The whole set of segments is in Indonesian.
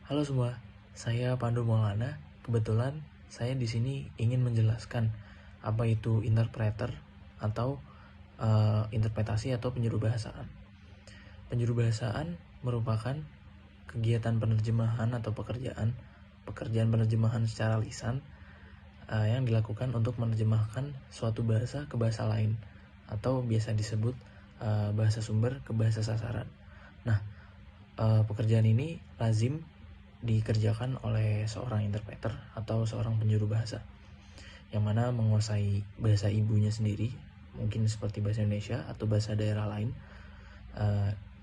Halo semua, saya Pandu Maulana. Kebetulan saya di sini ingin menjelaskan apa itu interpreter atau interpretasi atau penjurubahasaan. Penjurubahasaan merupakan kegiatan penerjemahan atau pekerjaan penerjemahan secara lisan yang dilakukan untuk menerjemahkan suatu bahasa ke bahasa lain atau biasa disebut bahasa sumber ke bahasa sasaran. Nah, pekerjaan ini lazim dikerjakan oleh seorang interpreter atau seorang penjuru bahasa yang mana menguasai bahasa ibunya sendiri, mungkin seperti bahasa Indonesia atau bahasa daerah lain,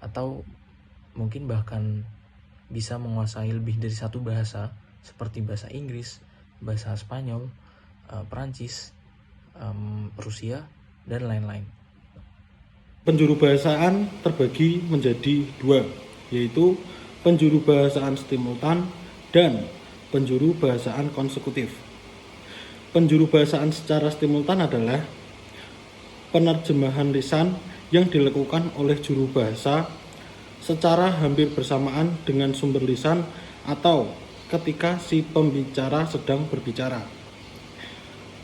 atau mungkin bahkan bisa menguasai lebih dari satu bahasa seperti bahasa Inggris, bahasa Spanyol, Perancis, Rusia, dan lain-lain. Penjurubahasaan terbagi menjadi dua, yaitu penjurubahasaan simultan dan penjurubahasaan konsekutif. Penjurubahasaan secara simultan adalah penerjemahan lisan yang dilakukan oleh juru bahasa secara hampir bersamaan dengan sumber lisan atau ketika si pembicara sedang berbicara.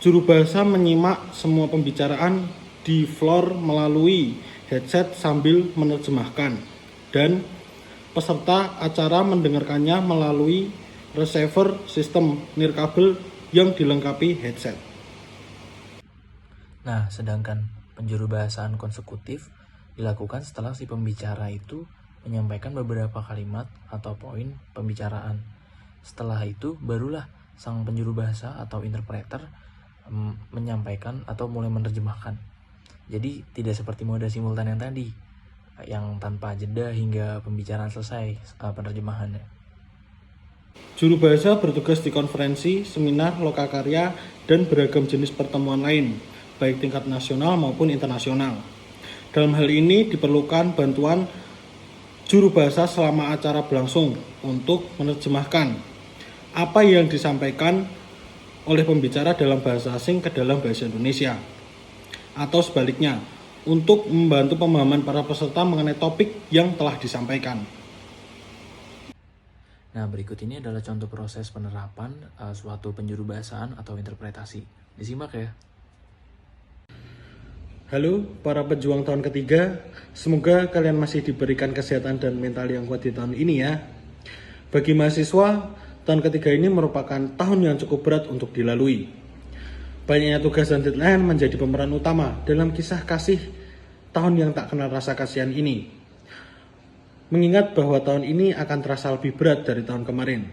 Juru bahasa menyimak semua pembicaraan di floor melalui headset sambil menerjemahkan, dan peserta acara mendengarkannya melalui receiver sistem nirkabel yang dilengkapi headset. Nah, sedangkan penjurubahasaan konsekutif dilakukan setelah si pembicara itu menyampaikan beberapa kalimat atau poin pembicaraan. Setelah itu, barulah sang penjuru bahasa atau interpreter menyampaikan atau mulai menerjemahkan. Jadi, tidak seperti mode simultan yang tadi, yang tanpa jeda hingga pembicaraan selesai penerjemahannya. Juru bahasa bertugas di konferensi, seminar, lokakarya, dan beragam jenis pertemuan lain, baik tingkat nasional maupun internasional. Dalam hal ini diperlukan bantuan juru bahasa selama acara berlangsung untuk menerjemahkan apa yang disampaikan oleh pembicara dalam bahasa asing ke dalam bahasa Indonesia, atau sebaliknya, untuk membantu pemahaman para peserta mengenai topik yang telah disampaikan. Nah, berikut ini adalah contoh proses penerapan suatu penjurubahasaan atau interpretasi. Disimak ya. Halo para pejuang tahun ketiga, semoga kalian masih diberikan kesehatan dan mental yang kuat di tahun ini ya. Bagi mahasiswa, tahun ketiga ini merupakan tahun yang cukup berat untuk dilalui. Banyaknya tugas dan deadline menjadi pemeran utama dalam kisah kasih tahun yang tak kenal rasa kasihan ini. Mengingat bahwa tahun ini akan terasa lebih berat dari tahun kemarin.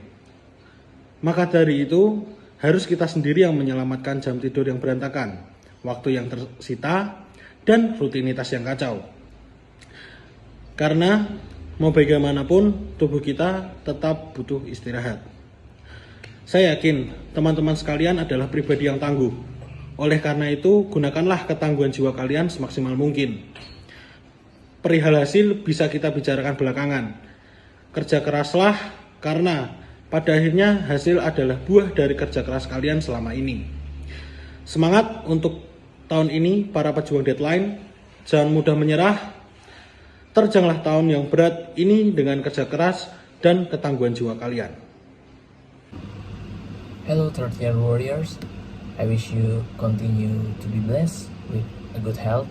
Maka dari itu, harus kita sendiri yang menyelamatkan jam tidur yang berantakan, waktu yang tersita, dan rutinitas yang kacau. Karena mau bagaimanapun, tubuh kita tetap butuh istirahat. Saya yakin teman-teman sekalian adalah pribadi yang tangguh. Oleh karena itu, gunakanlah ketangguhan jiwa kalian semaksimal mungkin. Perihal hasil bisa kita bicarakan belakangan. Kerja keraslah, karena pada akhirnya hasil adalah buah dari kerja keras kalian selama ini. Semangat untuk tahun ini para pejuang deadline, jangan mudah menyerah. Terjanglah tahun yang berat ini dengan kerja keras dan ketangguhan jiwa kalian. Hello third year warriors, I wish you continue to be blessed with a good health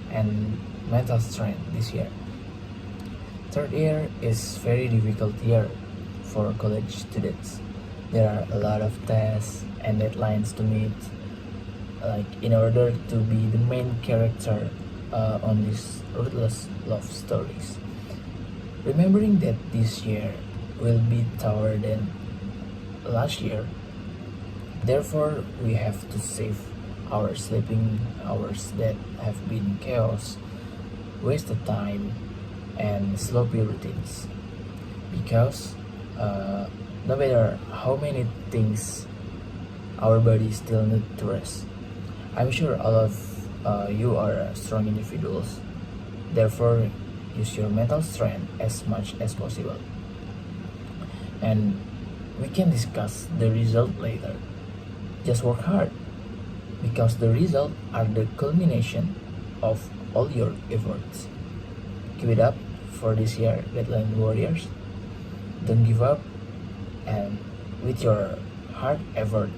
and mental strength this year. Third year is very difficult year for college students. There are a lot of tests and deadlines to meet, like in order to be the main character on these ruthless love stories. Remembering that this year will be tougher than last year, therefore we have to save our sleeping hours that have been chaos, wasted time, and sloppy routines. Because no matter how many things, our body still need to rest. I'm sure all of you are strong individuals. Therefore, use your mental strength as much as possible. And we can discuss the result later. Just work hard, because the result are the culmination of all your efforts. Keep it up for this year, deadline warriors. Don't give up And with your hard effort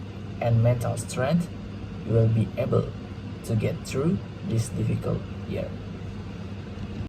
and mental strength, you will be able to get through this difficult year.